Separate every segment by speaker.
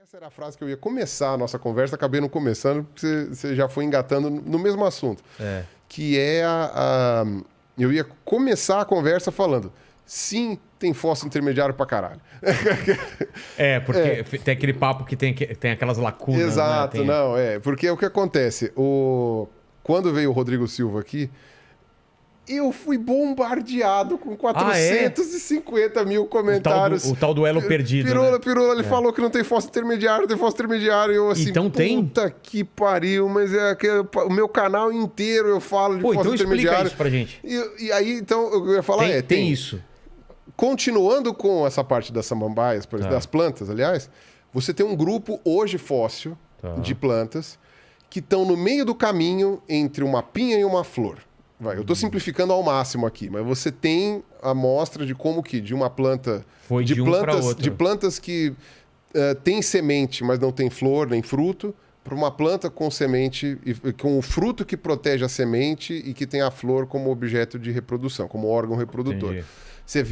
Speaker 1: Essa era a frase que eu ia começar a nossa conversa, acabei não começando, porque você já foi engatando no mesmo assunto. Que é eu ia começar a conversa falando, sim, tem fóssil intermediário pra caralho.
Speaker 2: Porque tem aquele papo que tem aquelas lacunas.
Speaker 1: Exato,
Speaker 2: né?
Speaker 1: não, porque o que acontece, quando veio o Rodrigo Silva aqui, eu fui bombardeado com 450 mil comentários.
Speaker 2: O tal do elo perdido.
Speaker 1: Pirula, ele falou que não tem fóssil intermediário, tem fóssil intermediário. E eu assim,
Speaker 2: então tem?
Speaker 1: Puta que pariu, mas o meu canal inteiro eu falo de fóssil
Speaker 2: então
Speaker 1: intermediário.
Speaker 2: Explica isso pra gente.
Speaker 1: E aí, então, eu ia falar,
Speaker 2: tem isso.
Speaker 1: Continuando com essa parte das samambaias, das plantas, aliás, você tem um grupo hoje fóssil de plantas que estão no meio do caminho entre uma pinha e uma flor. Eu estou simplificando ao máximo aqui, mas você tem a amostra de como que de uma planta...
Speaker 2: Foi de
Speaker 1: plantas que tem semente, mas não tem flor nem fruto, para uma planta com semente, com o fruto que protege a semente e que tem a flor como objeto de reprodução, como órgão reprodutor.
Speaker 2: Entendi.
Speaker 1: Você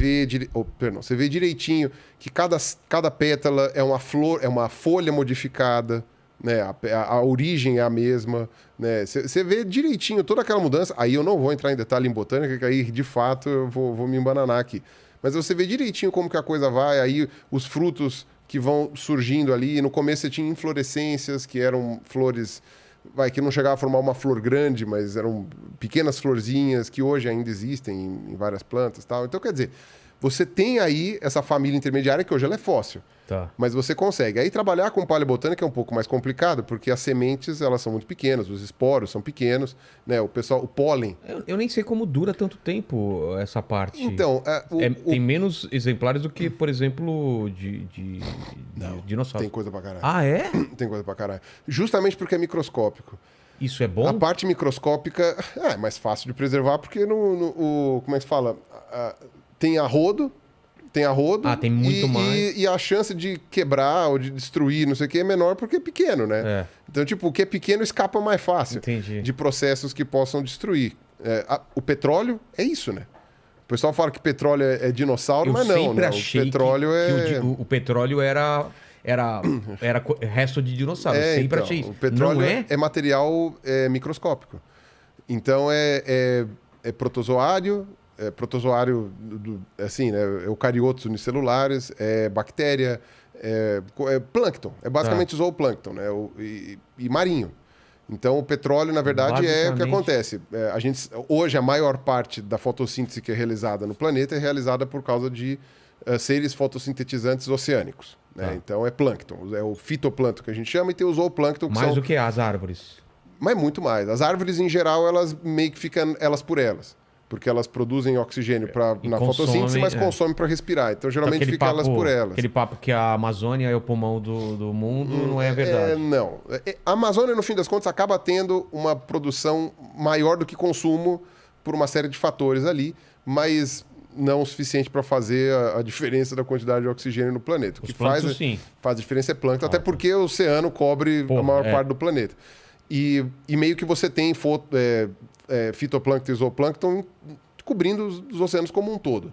Speaker 1: vê direitinho que cada pétala é uma flor, é uma folha modificada, né? A origem é a mesma, né? Você vê direitinho toda aquela mudança. Aí eu não vou entrar em detalhe em botânica, que aí de fato eu vou me embananar aqui. Mas você vê direitinho como que a coisa vai, aí os frutos que vão surgindo ali. No começo você tinha inflorescências, que eram flores, que não chegava a formar uma flor grande, mas eram pequenas florzinhas que hoje ainda existem em várias plantas e tal. Então, quer dizer, você tem aí essa família intermediária que hoje ela é fóssil. Mas você consegue. Aí trabalhar com paleobotânica é um pouco mais complicado, porque as sementes elas são muito pequenas, os esporos são pequenos, né? O pólen.
Speaker 2: Eu nem sei como dura tanto tempo essa parte.
Speaker 1: Então,
Speaker 2: tem menos exemplares do que, por exemplo, de dinossauro.
Speaker 1: Tem coisa pra caralho.
Speaker 2: Ah, é?
Speaker 1: Tem coisa pra caralho. Justamente porque é microscópico.
Speaker 2: Isso é bom?
Speaker 1: A parte microscópica é mais fácil de preservar, porque como é que se fala? Tem arrodo.
Speaker 2: Tem muito mais.
Speaker 1: E a chance de quebrar ou de destruir, não sei o que, é menor porque é pequeno, né? Então, tipo, o que é pequeno escapa mais fácil.
Speaker 2: Entendi.
Speaker 1: De processos que possam destruir. O petróleo é isso, né? O pessoal fala que petróleo é dinossauro, mas não, né?
Speaker 2: Achei
Speaker 1: o petróleo
Speaker 2: o petróleo era resto de dinossauro. Eu sempre achei isso.
Speaker 1: O petróleo
Speaker 2: não é?
Speaker 1: É material microscópico. Então, é protozoário... protozoário, assim, né? Eucariotos unicelulares, bactéria, plâncton. É basicamente zooplâncton, né? E marinho. Então, o petróleo, na verdade, é o que acontece. Hoje, a maior parte da fotossíntese que é realizada no planeta é realizada por causa de seres fotossintetizantes oceânicos. Né? Então, é plâncton. É o fitoplâncton que a gente chama, e tem o zooplâncton, que
Speaker 2: mais do que as árvores.
Speaker 1: Mas muito mais. As árvores, em geral, elas meio que ficam elas por elas. Porque elas produzem oxigênio na fotossíntese, mas consomem para respirar. Então, geralmente, fica elas por elas.
Speaker 2: Aquele papo que a Amazônia é o pulmão do mundo não é verdade.
Speaker 1: Não. A Amazônia, no fim das contas, acaba tendo uma produção maior do que consumo por uma série de fatores ali, mas não o suficiente para fazer a diferença da quantidade de oxigênio no planeta. O que faz a diferença é plâncton, até porque o oceano cobre a maior parte do planeta. E meio que você tem fitoplâncton e zooplâncton cobrindo os oceanos como um todo.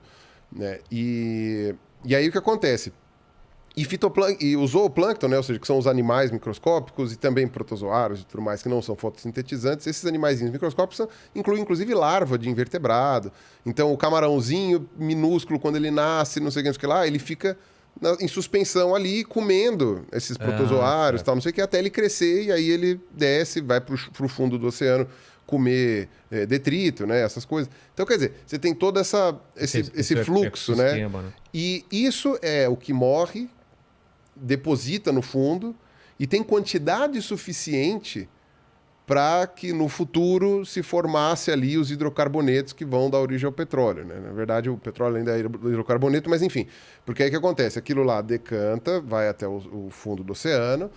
Speaker 1: Né? E aí o que acontece? E o zooplâncton, né? Ou seja, que são os animais microscópicos e também protozoários e tudo mais que não são fotossintetizantes, esses animaizinhos microscópicos incluem inclusive larva de invertebrado. Então o camarãozinho minúsculo, quando ele nasce, não sei o que lá, ele fica em suspensão ali, comendo esses protozoários, tal, não sei o que, até ele crescer, e aí ele desce, vai para o fundo do oceano comer detrito, né? Essas coisas. Então, quer dizer, você tem todo esse fluxo, né? E isso é o que morre, deposita no fundo, e tem quantidade suficiente para que no futuro se formasse ali os hidrocarbonetos que vão dar origem ao petróleo. Né? Na verdade, o petróleo ainda é hidrocarboneto, mas enfim. Porque aí o que acontece? Aquilo lá decanta, vai até o fundo do oceano,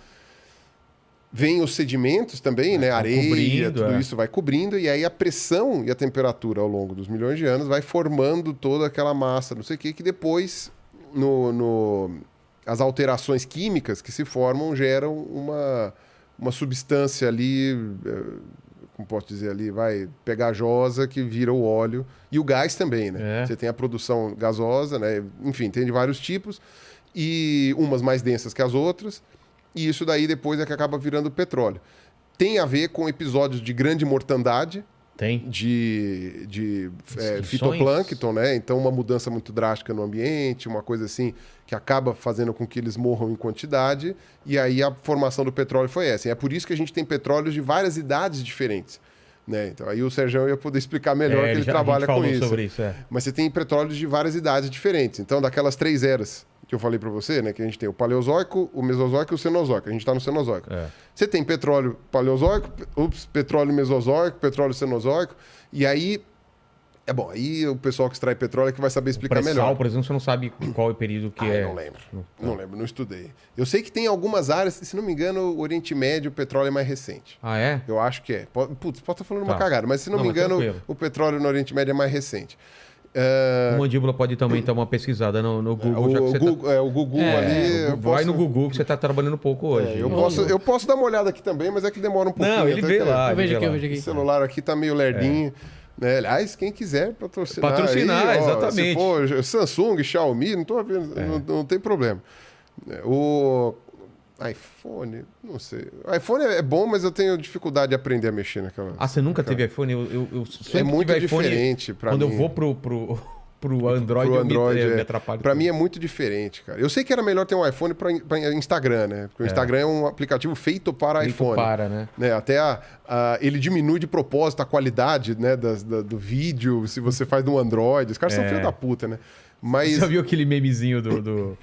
Speaker 1: vem os sedimentos também, né? Areia, tudo isso vai cobrindo, e aí a pressão e a temperatura ao longo dos milhões de anos vai formando toda aquela massa, não sei o que depois, as alterações químicas que se formam geram uma substância ali, como posso dizer ali, pegajosa, que vira o óleo. E o gás também, né? Você tem a produção gasosa, né? Enfim, tem de vários tipos. E umas mais densas que as outras. e isso daí depois é que acaba virando petróleo. Tem a ver com episódios de grande mortandade,
Speaker 2: Tem.
Speaker 1: de fitoplâncton, né? Então, uma mudança muito drástica no ambiente, uma coisa assim que acaba fazendo com que eles morram em quantidade, e aí a formação do petróleo foi essa. E é por isso que a gente tem petróleos de várias idades diferentes. Né? Então, aí o Sérgio ia poder explicar melhor que ele trabalha com isso.
Speaker 2: Sobre isso.
Speaker 1: Mas você tem petróleos de várias idades diferentes. Então, daquelas 3 eras que eu falei para você, né? Que a gente tem o Paleozoico, o Mesozoico e o Cenozoico. A gente está no Cenozoico. Você tem petróleo Paleozoico, petróleo Mesozoico, petróleo Cenozoico. E aí, aí o pessoal que extrai petróleo é que vai saber explicar melhor.
Speaker 2: Por exemplo, você não sabe qual é o período que é.
Speaker 1: Não lembro. Não lembro, não estudei. Eu sei que tem algumas áreas, se não me engano, o Oriente Médio, o petróleo é mais recente.
Speaker 2: Ah, é?
Speaker 1: Eu acho que é. Putz, posso estar falando uma cagada, mas se não me engano, o petróleo no Oriente Médio é mais recente.
Speaker 2: O Mandíbula pode também dar uma pesquisada no Google.
Speaker 1: O Google ali...
Speaker 2: Vai no Google que você está trabalhando pouco hoje.
Speaker 1: Eu posso dar uma olhada aqui também, mas é que demora um pouquinho.
Speaker 2: Não, ele vê lá.
Speaker 3: Eu vejo aqui.
Speaker 1: O celular aqui tá meio lerdinho. Né? Aliás, quem quiser
Speaker 2: patrocinar aí, exatamente.
Speaker 1: Se for Samsung, Xiaomi, não tô vendo, não tem problema. O iPhone, não sei. O iPhone é bom, mas eu tenho dificuldade de aprender a mexer naquela.
Speaker 2: Você nunca teve iPhone? Eu sempre
Speaker 1: é muito
Speaker 2: tive iPhone,
Speaker 1: diferente para mim.
Speaker 2: Quando eu vou pro Android, me atrapalho.
Speaker 1: Para mim é muito diferente, cara. Eu sei que era melhor ter um iPhone para Instagram, né? Porque o Instagram é um aplicativo feito para iPhone. Né? Até ele diminui de propósito a qualidade, né, do vídeo, se você faz no Android. Os caras são filhos da puta, né? Mas...
Speaker 2: Você já viu aquele memezinho do...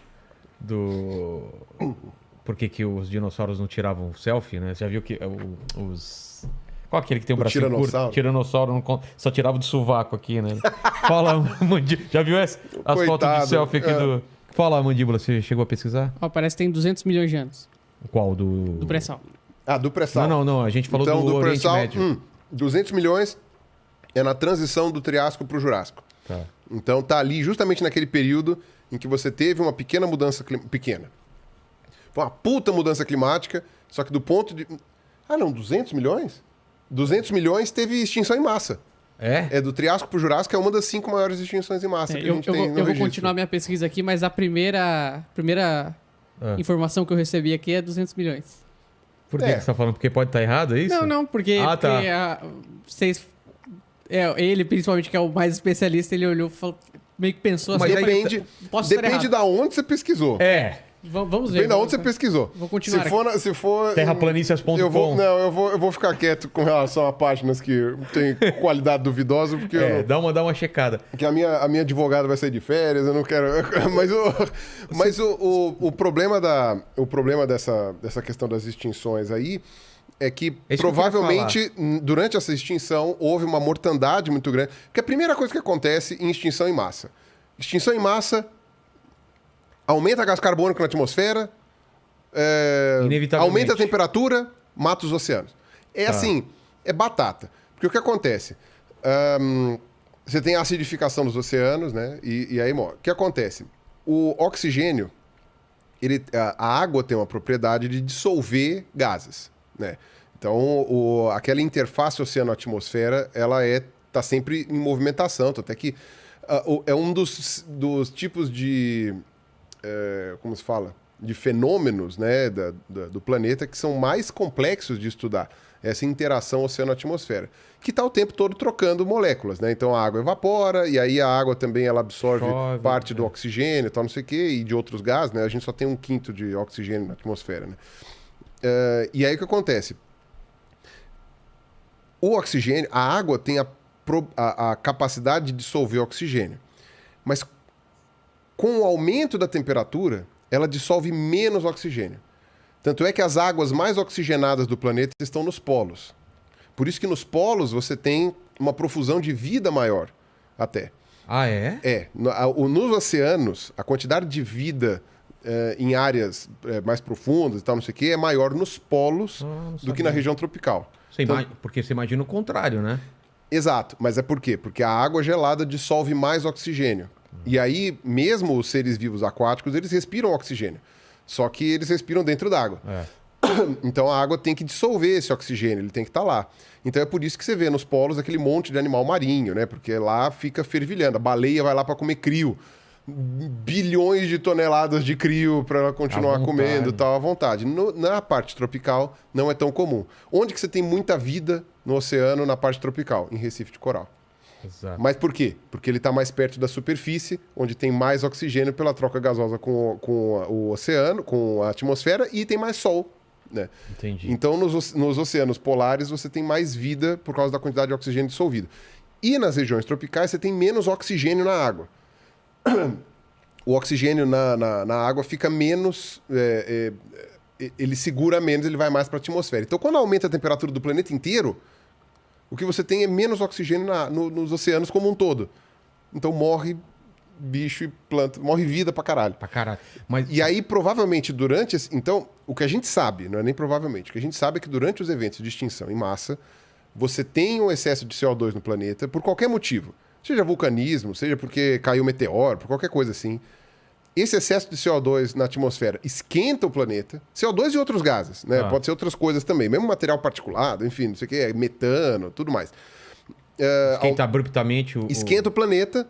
Speaker 2: Por que os dinossauros não tiravam selfie, né? Você já viu que os... Qual aquele que tem o bracinho curto? Tiranossauro só tirava do sovaco aqui, né? Fala, Mandíbula. Já viu as fotos de selfie aqui do... Fala, Mandíbula, você chegou a pesquisar?
Speaker 3: Parece que tem 200 milhões de anos.
Speaker 2: Qual?
Speaker 3: Do pré-sal.
Speaker 1: Do pré-sal.
Speaker 2: Não. A gente falou
Speaker 1: então,
Speaker 2: do Oriente Médio.
Speaker 1: 200 milhões é na transição do Triássico para o Jurássico.
Speaker 2: Tá.
Speaker 1: Então, tá ali justamente naquele período em que você teve uma pequena mudança pequena. Foi uma puta mudança climática, só que do ponto de... 200 milhões? 200 milhões teve extinção em massa. É do Triássico para o Jurássico, é uma das 5 maiores extinções em massa que a gente tem no registro.
Speaker 3: Eu vou continuar minha pesquisa aqui, mas a primeira informação que eu recebi aqui é 200 milhões.
Speaker 2: Por que você está falando? Porque pode estar errado, é isso?
Speaker 3: Não, porque vocês... ele, principalmente, que é o mais especialista, ele olhou e falou, meio que pensou
Speaker 1: assim...
Speaker 3: Mas
Speaker 1: depende da onde você pesquisou.
Speaker 3: Vamos ver.
Speaker 1: Depende de onde você pesquisou.
Speaker 3: Vou continuar.
Speaker 1: Se for
Speaker 2: terraplanistas.com.
Speaker 1: Eu vou ficar quieto com relação a páginas que têm qualidade duvidosa, porque
Speaker 2: dá uma checada.
Speaker 1: Porque a minha advogada vai sair de férias, eu não quero. Mas o problema dessa questão das extinções aí é que provavelmente durante essa extinção houve uma mortandade muito grande. Porque a primeira coisa que acontece em extinção em massa. Extinção em massa aumenta gás carbônico na atmosfera, aumenta a temperatura, mata os oceanos. Assim, é batata. Porque o que acontece? Você tem a acidificação dos oceanos, né? E aí morre. O que acontece? O oxigênio, a água tem uma propriedade de dissolver gases, né? Então, aquela interface oceano-atmosfera, ela está sempre em movimentação. Até que é um dos tipos de... como se fala? De fenômenos, né, do planeta que são mais complexos de estudar. Essa interação oceano-atmosfera. Que está o tempo todo trocando moléculas, né? Então a água evapora e aí a água também ela absorve parte do oxigênio e tal, não sei o quê, e de outros gases, né? A gente só tem 1/5 de oxigênio na atmosfera, né? E aí o que acontece? O oxigênio, a água tem a capacidade de dissolver oxigênio. Mas com o aumento da temperatura, ela dissolve menos oxigênio. Tanto é que as águas mais oxigenadas do planeta estão nos polos. Por isso que nos polos você tem uma profusão de vida maior, até. Nos oceanos, a quantidade de vida em áreas mais profundas e tal, não sei o quê, é maior nos polos do que na região tropical.
Speaker 2: Porque você imagina o contrário, né?
Speaker 1: Exato. Mas é por quê? Porque a água gelada dissolve mais oxigênio. E aí, mesmo os seres vivos aquáticos, eles respiram oxigênio. Só que eles respiram dentro d'água. Então a água tem que dissolver esse oxigênio, ele tem que estar lá. Então é por isso que você vê nos polos aquele monte de animal marinho, né? Porque lá fica fervilhando. A baleia vai lá para comer crio. bilhões de toneladas de crio para ela continuar comendo tal, à vontade. Na parte tropical, não é tão comum. Onde que você tem muita vida no oceano na parte tropical? Em Recife de Coral.
Speaker 2: Exato.
Speaker 1: Mas por quê? Porque ele está mais perto da superfície, onde tem mais oxigênio pela troca gasosa com o oceano, com a atmosfera, e tem mais sol. Né?
Speaker 2: Entendi.
Speaker 1: Então, nos oceanos polares, você tem mais vida por causa da quantidade de oxigênio dissolvido. E nas regiões tropicais, você tem menos oxigênio na água. O oxigênio na água fica menos... ele segura menos, ele vai mais para a atmosfera. Então, quando aumenta a temperatura do planeta inteiro, o que você tem é menos oxigênio nos oceanos como um todo. Então, morre bicho e planta, morre vida pra caralho. E aí, provavelmente, Então, o que a gente sabe, não é nem provavelmente, o que a gente sabe é que durante os eventos de extinção em massa, você tem um excesso de CO2 no planeta por qualquer motivo. Seja vulcanismo, seja porque caiu um meteoro, por qualquer coisa assim. Esse excesso de CO2 na atmosfera esquenta o planeta. CO2 e outros gases, né? Pode ser outras coisas também. Mesmo material particulado, enfim, não sei o que, metano, tudo mais.
Speaker 2: Esquenta abruptamente
Speaker 1: Esquenta o planeta,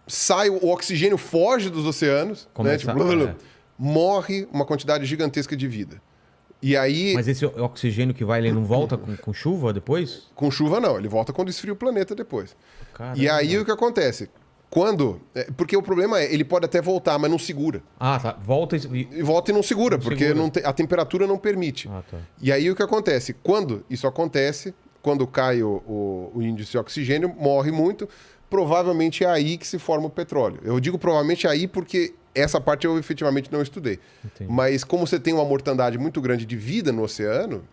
Speaker 1: sai o oxigênio, foge dos oceanos, morre uma quantidade gigantesca de vida. E aí...
Speaker 2: Mas esse oxigênio que vai, ele não volta com chuva depois?
Speaker 1: Com chuva não, ele volta quando esfria o planeta depois.
Speaker 2: Caramba.
Speaker 1: E aí o que acontece? Porque o problema é, ele pode até voltar, mas não segura.
Speaker 2: Tá. Volta
Speaker 1: e não segura, porque a temperatura não permite.
Speaker 2: Tá.
Speaker 1: E aí o que acontece? Quando isso acontece, quando cai o índice de oxigênio, morre muito, provavelmente é aí que se forma o petróleo. Eu digo provavelmente aí porque essa parte eu efetivamente não estudei.
Speaker 2: Entendi.
Speaker 1: Mas como você tem uma mortandade muito grande de vida no oceano,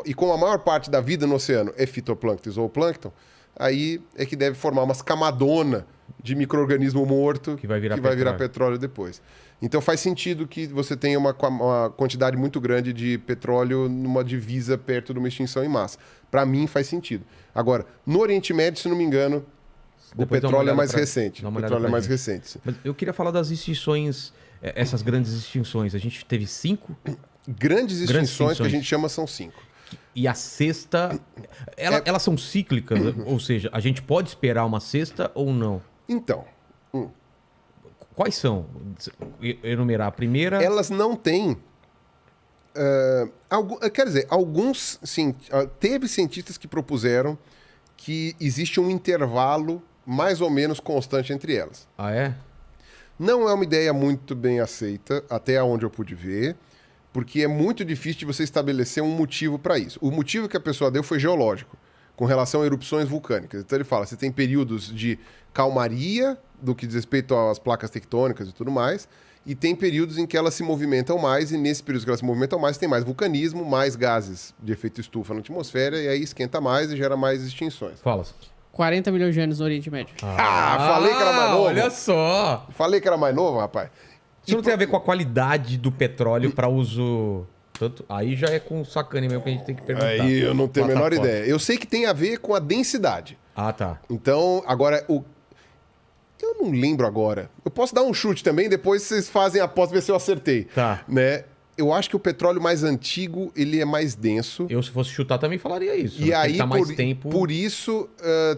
Speaker 1: e como a maior parte da vida no oceano é fitoplâncton e zooplâncton, aí é que deve formar umas camadonas de micro-organismo morto
Speaker 2: que vai virar
Speaker 1: petróleo depois. Então faz sentido que você tenha uma quantidade muito grande de petróleo numa divisa perto de uma extinção em massa. Para mim faz sentido. Agora, no Oriente Médio, se não me engano, o petróleo é mais recente.
Speaker 2: Mas eu queria falar das extinções, essas grandes extinções. A gente teve 5?
Speaker 1: Grandes extinções que a gente chama são 5.
Speaker 2: E a sexta... Elas são cíclicas? Ou seja, a gente pode esperar uma sexta ou não?
Speaker 1: Então...
Speaker 2: Quais são? Enumerar a primeira...
Speaker 1: Elas não têm... quer dizer, alguns... teve cientistas que propuseram que existe um intervalo mais ou menos constante entre elas.
Speaker 2: Ah, é?
Speaker 1: Não é uma ideia muito bem aceita, até onde eu pude ver, porque é muito difícil de você estabelecer um motivo para isso. O motivo que a pessoa deu foi geológico, com relação a erupções vulcânicas. Então ele fala, você tem períodos de calmaria, do que diz respeito às placas tectônicas e tudo mais, e tem períodos em que elas se movimentam mais, e nesse período que elas se movimentam mais, tem mais vulcanismo, mais gases de efeito estufa na atmosfera, e aí esquenta mais e gera mais extinções.
Speaker 2: Fala.
Speaker 3: 40 milhões de anos no Oriente Médio.
Speaker 1: Falei que era mais novo.
Speaker 2: Olha só.
Speaker 1: Falei que era mais novo, rapaz.
Speaker 2: Isso não tem a ver com a qualidade do petróleo para uso... Tanto... Aí já é com sacane mesmo que a gente tem que perguntar.
Speaker 1: Aí eu não tenho a menor ideia. Eu sei que tem a ver com a densidade.
Speaker 2: Tá.
Speaker 1: Então, agora, eu não lembro agora. Eu posso dar um chute também, depois vocês fazem a aposta, ver se eu acertei.
Speaker 2: Tá.
Speaker 1: Né? Eu acho que o petróleo mais antigo, ele é mais denso.
Speaker 2: Eu, se fosse chutar, também falaria isso.
Speaker 1: E aí,
Speaker 2: tá mais tempo...
Speaker 1: por isso,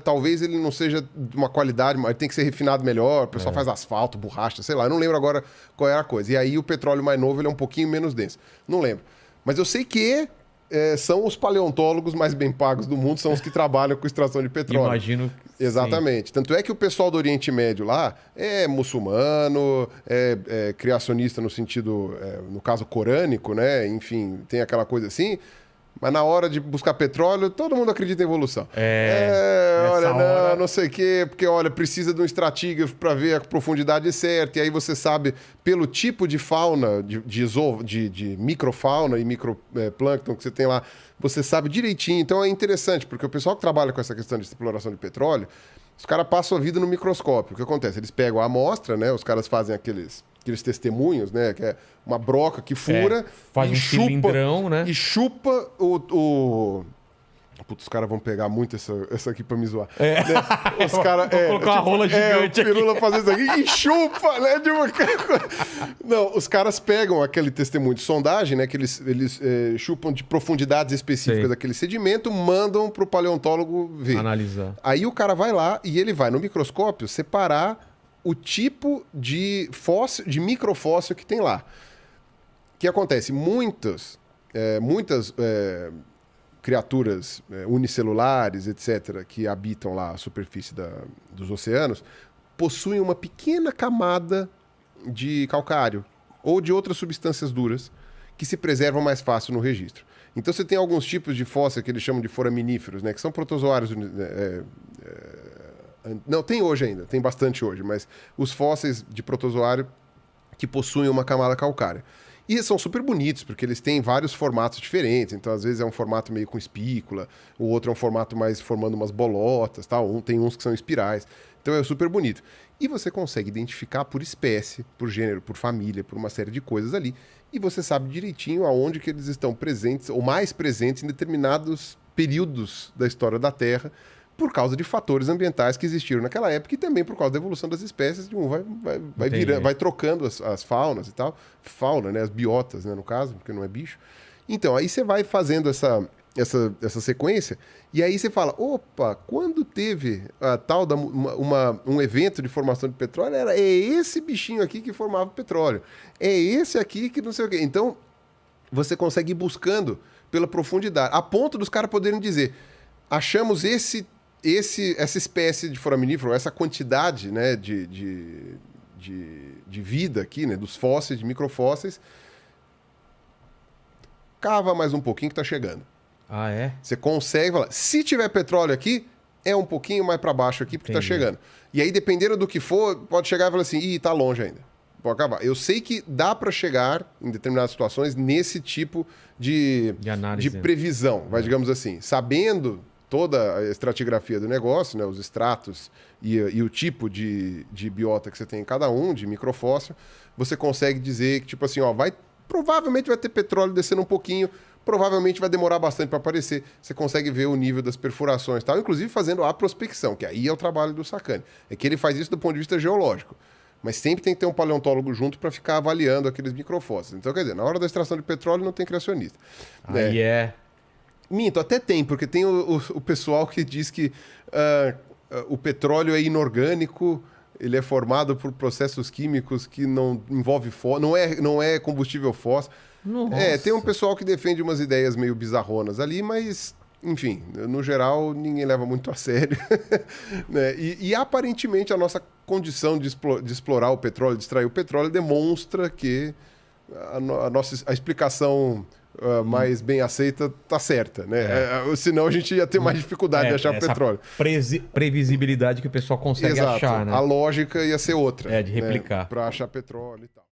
Speaker 1: talvez ele não seja de uma qualidade, mas tem que ser refinado melhor. O pessoal faz asfalto, borracha, sei lá. Eu não lembro agora qual era a coisa. E aí, o petróleo mais novo, ele é um pouquinho menos denso. Não lembro. Mas eu sei que são os paleontólogos mais bem pagos do mundo, são os que trabalham com extração de petróleo.
Speaker 2: Imagino.
Speaker 1: Exatamente. Sim. Tanto é que o pessoal do Oriente Médio lá é muçulmano, é criacionista no sentido, no caso, corânico, né? Enfim, tem aquela coisa assim. Mas na hora de buscar petróleo, todo mundo acredita em evolução. Olha, não sei o quê, porque, olha, precisa de um estratígrafo para ver a profundidade certa. E aí você sabe, pelo tipo de fauna, de microfauna e microplâncton que você tem lá, você sabe direitinho. Então é interessante, porque o pessoal que trabalha com essa questão de exploração de petróleo, os caras passam a vida no microscópio. O que acontece? Eles pegam a amostra, né? Os caras fazem aqueles testemunhos, né? Que é uma broca que fura
Speaker 2: faz um cilindrão, né?
Speaker 1: E chupa o... Putz, os caras vão pegar muito essa aqui pra me zoar. Né? Os caras...
Speaker 2: Vou colocar uma rola gigante
Speaker 1: aqui. O pirula fazer isso aqui e chupa, né? Não, os caras pegam aquele testemunho de sondagem, né? Que eles chupam de profundidades específicas daquele sedimento, mandam pro paleontólogo ver.
Speaker 2: Analisar.
Speaker 1: Aí o cara vai lá e ele vai no microscópio separar o tipo de fóssil, de microfóssil que tem lá. O que acontece? Muitas criaturas unicelulares, etc., que habitam lá a superfície dos oceanos, possuem uma pequena camada de calcário ou de outras substâncias duras que se preservam mais fácil no registro. Então você tem alguns tipos de fóssil que eles chamam de foraminíferos, né, que são protozoários... não, tem hoje ainda, tem bastante hoje, mas os fósseis de protozoário que possuem uma camada calcária. E são super bonitos, porque eles têm vários formatos diferentes. Então, às vezes, é um formato meio com espícula, o outro é um formato mais formando umas bolotas, tal. Tem uns que são espirais. Então, é super bonito. E você consegue identificar por espécie, por gênero, por família, por uma série de coisas ali. E você sabe direitinho aonde que eles estão presentes, ou mais presentes em determinados períodos da história da Terra, por causa de fatores ambientais que existiram naquela época e também por causa da evolução das espécies, de vai trocando as faunas e tal. Fauna, né? As biotas, né? No caso, porque não é bicho. Então, aí você vai fazendo essa sequência e aí você fala, opa, quando teve a tal um evento de formação de petróleo, é esse bichinho aqui que formava petróleo. É esse aqui que não sei o quê. Então, você consegue ir buscando pela profundidade, a ponto dos caras poderem dizer, achamos essa espécie de foraminífero, essa quantidade, né, de vida aqui, né, dos fósseis, de microfósseis, cava mais um pouquinho que está chegando.
Speaker 2: Ah, é?
Speaker 1: Você consegue falar, se tiver petróleo aqui, é um pouquinho mais para baixo aqui porque está chegando. E aí, dependendo do que for, pode chegar e falar assim, ih, tá longe ainda. Pode acabar. Eu sei que dá para chegar, em determinadas situações, nesse tipo de análise, de previsão, digamos assim, sabendo toda a estratigrafia do negócio, né, os estratos e o tipo de biota que você tem em cada um, de microfóssil, você consegue dizer que, tipo assim, ó, provavelmente vai ter petróleo descendo um pouquinho, provavelmente vai demorar bastante para aparecer. Você consegue ver o nível das perfurações e tal, inclusive fazendo a prospecção, que aí é o trabalho do Sacani. É que ele faz isso do ponto de vista geológico. Mas sempre tem que ter um paleontólogo junto para ficar avaliando aqueles microfósseis. Então, quer dizer, na hora da extração de petróleo não tem criacionista.
Speaker 2: Aí
Speaker 1: Minto, até tem, porque tem o pessoal que diz que o petróleo é inorgânico, ele é formado por processos químicos que não envolve não é combustível fóssil.
Speaker 2: Nossa.
Speaker 1: Tem um pessoal que defende umas ideias meio bizarronas ali, mas, enfim, no geral, ninguém leva muito a sério. Né? E aparentemente a nossa condição de explorar o petróleo, de extrair o petróleo, demonstra que a explicação mais bem aceita tá certa, né? Senão a gente ia ter mais dificuldade de achar petróleo.
Speaker 2: Previsibilidade que o pessoal consegue achar, né?
Speaker 1: A lógica ia ser outra.
Speaker 2: De replicar.
Speaker 1: Né? Para achar petróleo e tal.